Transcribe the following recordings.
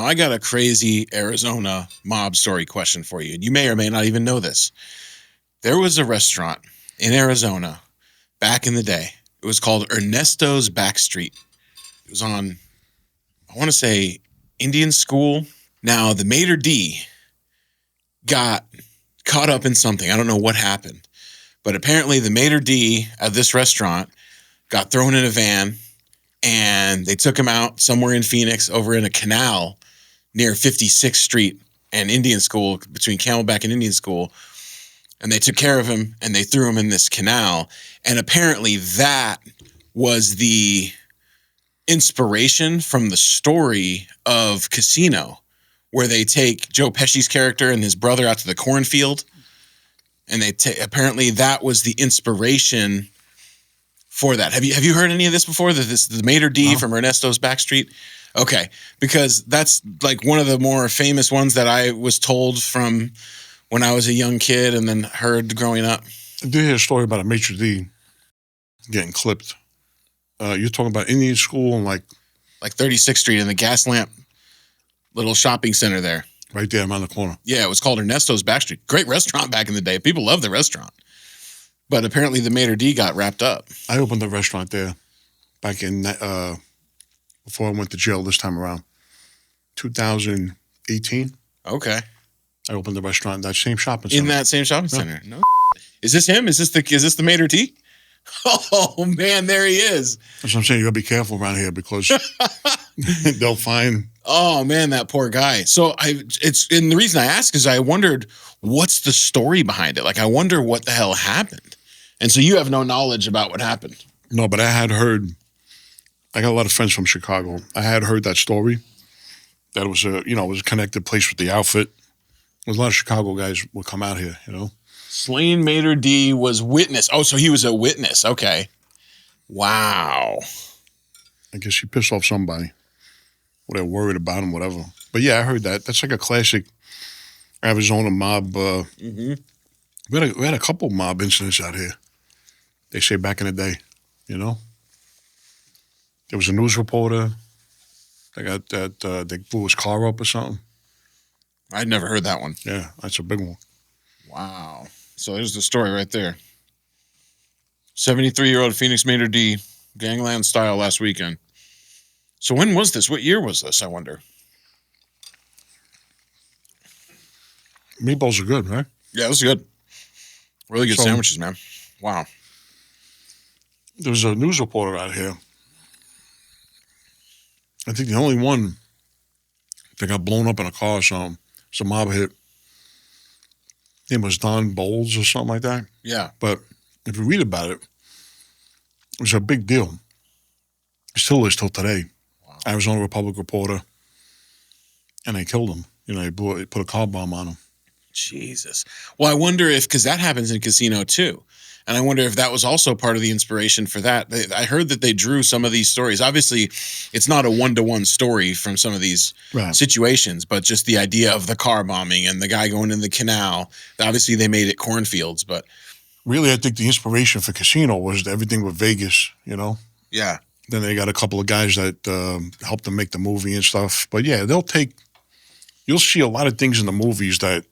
I got a crazy Arizona mob story question for you. You may or may not even know this. There was a restaurant in Arizona back in the day. It was called Ernesto's Backstreet. It was on, I want to say, Indian School. Now, the maitre d' got caught up in something. I don't know what happened. But apparently the maitre d' at this restaurant got thrown in a van, and they took him out somewhere in Phoenix over in a canal near 56th Street and Indian School, between Camelback and Indian School. And they took care of him, and they threw him in this canal. And apparently that was the inspiration from the story of Casino, where they take Joe Pesci's character and his brother out to the cornfield. And apparently that was the inspiration for that. Have you heard any of this before? The maitre d' from Ernesto's Backstreet? Okay, because that's like one of the more famous ones that I was told from when I was a young kid and then heard growing up. I did hear a story about a maitre d' getting clipped. You're talking about Indian School and like 36th Street in the gas lamp little shopping center there. Right there around the corner. Yeah, it was called Ernesto's Backstreet. Great restaurant back in the day. People loved the restaurant. But apparently the maitre d' got wrapped up. I opened a restaurant there back in, before I went to jail this time around. 2018. Okay. I opened the restaurant in that same shopping center. In that same shopping center? No. Is this him? Is this the maitre d'? Oh, man, there he is. That's what I'm saying. You got to be careful around here because they'll find... Oh, man, that poor guy. So and the reason I ask is I wondered, what's the story behind it? Like, I wonder what the hell happened. And so you have no knowledge about what happened. No, but I had heard, I got a lot of friends from Chicago. I had heard that story. That it was a connected place with the outfit. There's a lot of Chicago guys would come out here, Slain maitre d' was witness. Oh, so he was a witness. Okay. Wow. I guess he pissed off somebody. Or they're worried about him, whatever. But yeah, I heard that. That's like a classic Arizona mob. We had a couple mob incidents out here. They say back in the day, There was a news reporter they blew his car up or something. I'd never heard that one. Yeah, that's a big one. Wow. So there's the story right there. 73-year-old Phoenix maitre d', gangland style last weekend. So when was this? What year was this, I wonder? Meatballs are good, right? Yeah, this is good. Really good sandwiches, man. Wow. There was a news reporter out here. I think the only one that got blown up in a car or something. It's a mob hit. His name was Don Bolles or something like that. Yeah. But if you read about it, it was a big deal. It still is till today. Wow. Arizona Republic reporter. And they killed him. They put a car bomb on him. Jesus. Well, I wonder because that happens in Casino too. And I wonder if that was also part of the inspiration for that. I heard that they drew some of these stories. Obviously, it's not a one-to-one story from some of these situations, but just the idea of the car bombing and the guy going in the canal. Obviously, they made it cornfields, but... Really, I think the inspiration for Casino was everything with Vegas, Yeah. Then they got a couple of guys that helped them make the movie and stuff. But yeah, you'll see a lot of things in the movies that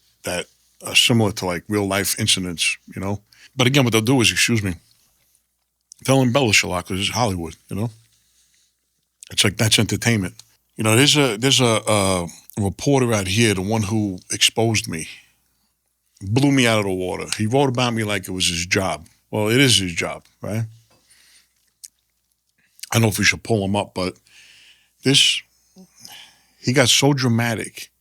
are similar to like real-life incidents, But again, what they'll do is, they'll embellish a lot because it's Hollywood, It's like that's entertainment. There's a reporter out here, the one who exposed me, blew me out of the water. He wrote about me like it was his job. Well, it is his job, right? I don't know if we should pull him up, but he got so dramatic.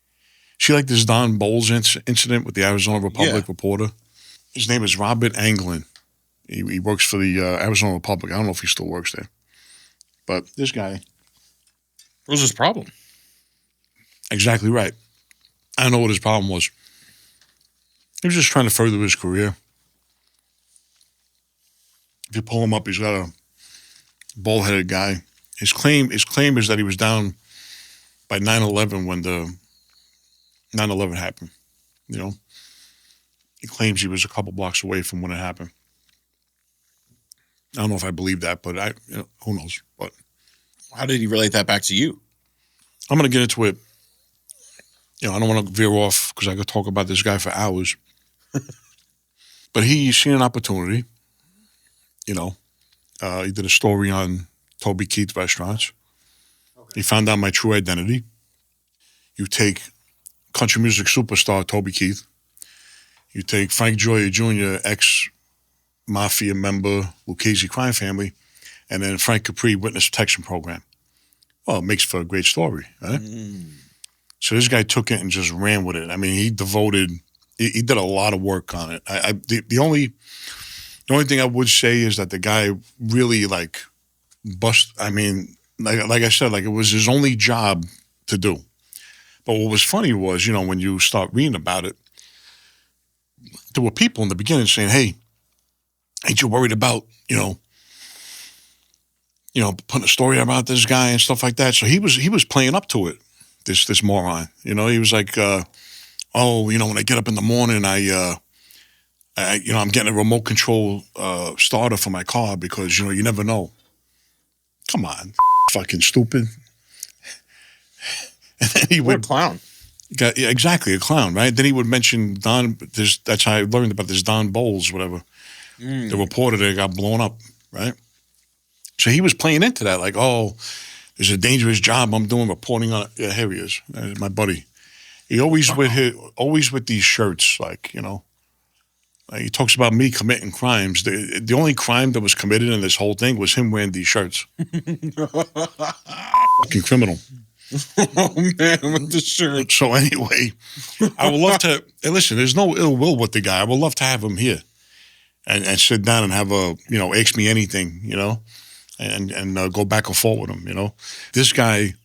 See, like this Don Bolles incident with the Arizona Republic reporter? His name is Robert Anglen. He works for the Arizona Republic. I don't know if he still works there. But this guy. What was his problem? Exactly right. I don't know what his problem was. He was just trying to further his career. If you pull him up, he's got a bald-headed guy. His claim is that he was down by 9/11 when the 9/11 happened, He claims he was a couple blocks away from when it happened. I don't know if I believe that, but who knows? But how did he relate that back to you? I'm going to get into it I don't want to veer off because I could talk about this guy for hours. But he seen an opportunity. You know, he did a story on Toby Keith restaurants. Okay. He found out my true identity. You take country music superstar Toby Keith. You take Frank Gioia Jr., ex-mafia member, Lucchese crime family, and then Frank Capri, witness protection program. Well, it makes for a great story, right? So this guy took it and just ran with it. I mean, he did a lot of work on it. The only thing I would say is that the guy really I mean, like I said, it was his only job to do. But what was funny was, when you start reading about it, there were people in the beginning saying, "Hey, ain't you worried about, putting a story about this guy and stuff like that?" So he was playing up to it, this moron. He was like, when I get up in the morning, I'm getting a remote control starter for my car because, you never know. Come on, fucking stupid. And then he would, what a clown. Yeah, exactly, a clown, right? Then he would mention Don. That's how I learned about this Don Bolles, whatever. The reporter that got blown up, right? So he was playing into that, like, oh, there's a dangerous job I'm doing reporting on. Yeah, here he is, my buddy. He always with these shirts, he talks about me committing crimes. The only crime that was committed in this whole thing was him wearing these shirts. Fucking criminal. Oh man, with the shirt. So anyway, I would love to listen. There's no ill will with the guy. I would love to have him here and sit down and have ask me anything, and go back and forth with him. This guy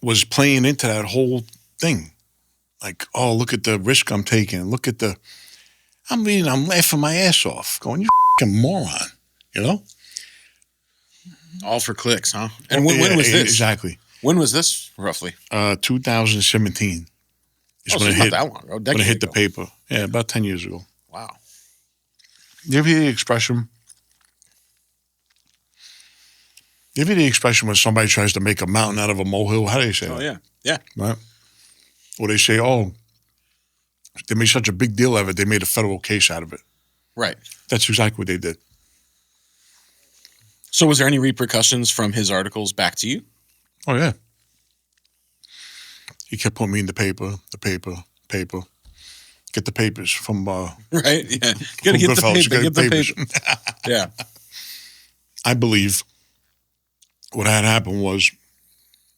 was playing into that whole thing, like, oh, look at the risk I'm taking. Look at I'm laughing my ass off, going, you fucking moron, All for clicks, huh? And when was this exactly? When was this, roughly? 2017. It's not that long ago. When it hit the paper. Yeah, about 10 years ago. Wow. You ever hear the expression? When somebody tries to make a mountain out of a molehill? How do they say that? Oh, yeah. Yeah. Right? Or they say, oh, they made such a big deal of it, they made a federal case out of it. Right. That's exactly what they did. So was there any repercussions from his articles back to you? Oh, yeah. He kept putting me in the paper. Get the papers from... right, yeah. Gotta get the paper. Yeah. I believe what had happened was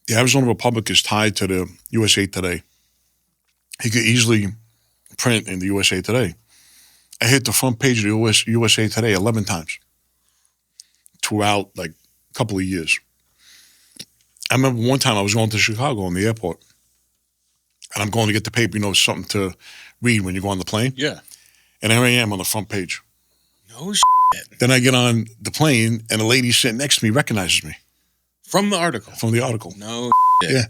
the Arizona Republic is tied to the USA Today. He could easily print in the USA Today. I hit the front page of the USA Today 11 times throughout, a couple of years. I remember one time I was going to Chicago in the airport, and I'm going to get the paper, something to read when you go on the plane. Yeah. And there I am on the front page. No shit. Then I get on the plane, and a lady sitting next to me recognizes me. From the article? From the article. No shit. Yeah.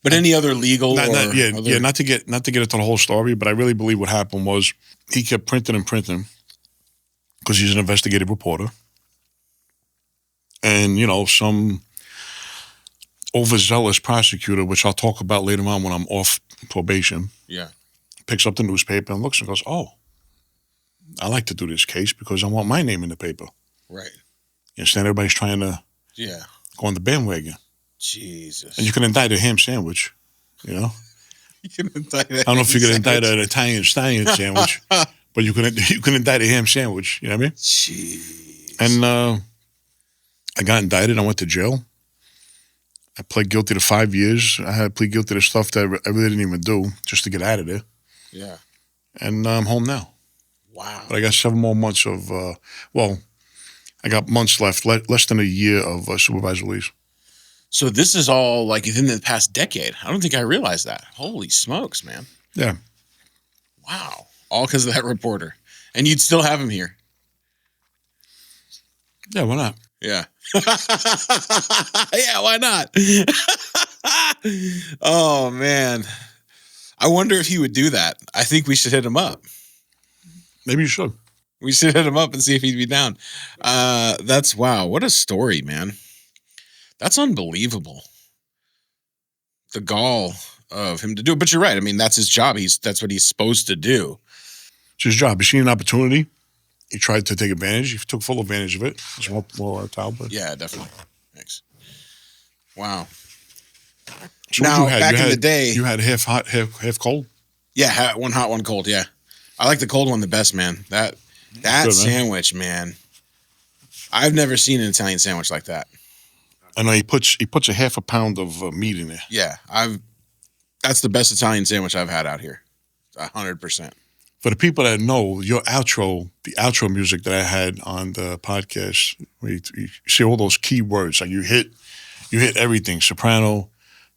But any other legal not to get into the whole story, but I really believe what happened was he kept printing because he's an investigative reporter. And, some overzealous prosecutor, which I'll talk about later on when I'm off probation, picks up the newspaper and looks and goes, oh, I like to do this case because I want my name in the paper. Right. You understand? Everybody's trying to go on the bandwagon. Jesus. And you can indict a ham sandwich, You can indict I don't know if you can indict an Italian stallion sandwich, but you can indict a ham sandwich. You know what I mean? Jeez. And I got indicted. I went to jail. I pled guilty to 5 years. I had to plead guilty to stuff that I really didn't even do just to get out of there. Yeah. And I'm home now. Wow. But I got 7 more months of, I got months left, less than a year of supervised release. So this is all within the past decade. I don't think I realized that. Holy smokes, man. Yeah. Wow. All because of that reporter. And you'd still have him here. Yeah, why not? Yeah. Yeah, why not? Oh, man. I wonder if he would do that. I think we should hit him up. Maybe you should. We should hit him up and see if he'd be down. That's, wow, what a story, man. That's unbelievable. The gall of him to do it. But you're right. I mean, that's his job. That's what he's supposed to do. It's his job. He seen an opportunity. He tried to take advantage. He took full advantage of it. But Yeah, definitely. Thanks. Wow. So Now, what you had? back You in had, the day, you had half hot, half cold. yeah, one hot, one cold. Yeah, I like the cold one the best, man. That Good, sandwich, man. I've never seen an Italian sandwich like that. I know he puts a half a pound of meat in there. Yeah, that's the best Italian sandwich I've had out here. 100%. For the people that know your outro, the outro music that I had on the podcast, where you see all those key words, like you hit everything: soprano,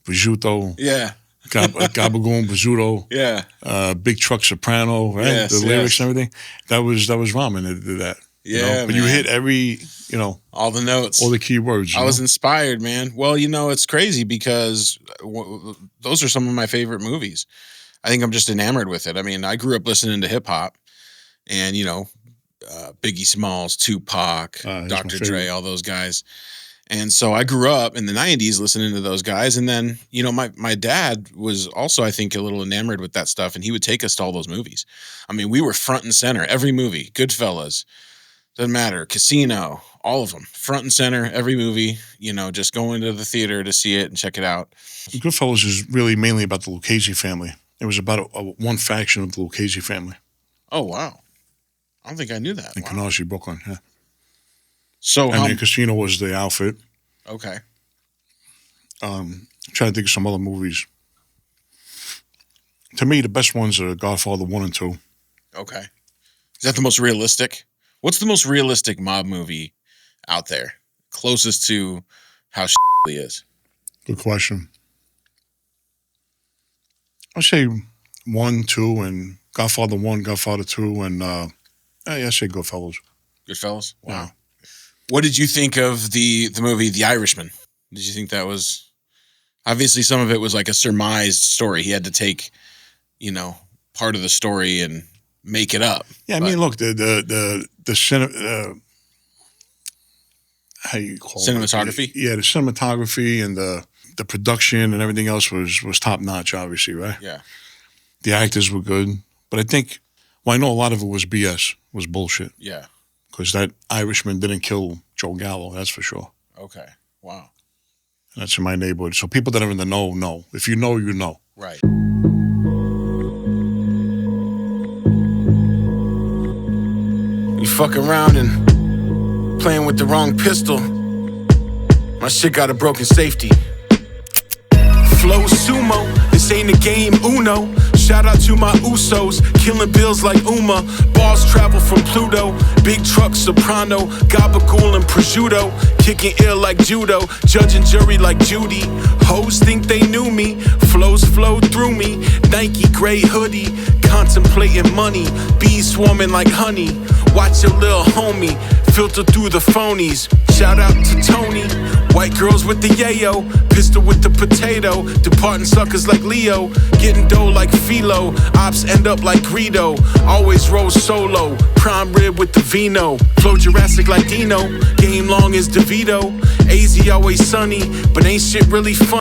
prosciutto, Yeah, gabagoon, prosciutto, yeah, big truck soprano, right? Yes, the lyrics yes. and everything. That was ramen that did that. Yeah, but you man. hit every, all the notes, all the key words. I was inspired, man. Well, it's crazy because those are some of my favorite movies. I think I'm just enamored with it. I mean, I grew up listening to hip hop, and Biggie Smalls, Tupac, Dr. Dre, all those guys. And so I grew up in the 90s listening to those guys. And then, my dad was also, I think, a little enamored with that stuff. And he would take us to all those movies. I mean, we were front and center, every movie, Goodfellas, doesn't matter, Casino, all of them, front and center, every movie, just going to the theater to see it and check it out. Goodfellas is really mainly about the Lucchese family. It was about one faction of the Lucchese family. Oh, wow. I don't think I knew that. In Canarsie, Brooklyn, yeah. So, and the Casino was the outfit. Okay. I'm trying to think of some other movies. To me, the best ones are Godfather 1 and 2. Okay. Is that the most realistic? What's the most realistic mob movie out there? Closest to how he is? Good question. I'd say 1, 2, and Godfather 1, Godfather 2, and I'd say Goodfellas. Goodfellas? Wow. Yeah. What did you think of the movie The Irishman? Did you think that was... Obviously, some of it was like a surmised story. He had to take, part of the story and make it up. Yeah, I mean, look, the how you call cinematography? it? Yeah, the cinematography and the production and everything else was top notch, obviously, right? Yeah. The actors were good. But I think, I know a lot of it was BS, was bullshit. Yeah. Because that Irishman didn't kill Joe Gallo, that's for sure. Okay. Wow. That's in my neighborhood. So people that are in the know. If you know, you know. Right. You fuck around and playing with the wrong pistol. My shit got a broken safety. Flow sumo, this ain't a game, Uno. Shout out to my Usos, killing bills like Uma. Balls travel from Pluto, big truck soprano, gabagool and prosciutto, kicking ill like judo, judge and jury like Judy. Hoes think they knew me, flows flow through me. Nike gray hoodie, contemplating money, bees swarming like honey. Watch your little homie filter through the phonies. Shout out to Tony, white girls with the yayo, pistol with the potato, departing suckers like Leo, getting dough like Philo, ops end up like Greedo, always roll solo, prime rib with the vino, flow Jurassic like Dino, game long as DeVito, AZ always sunny, but ain't shit really fun.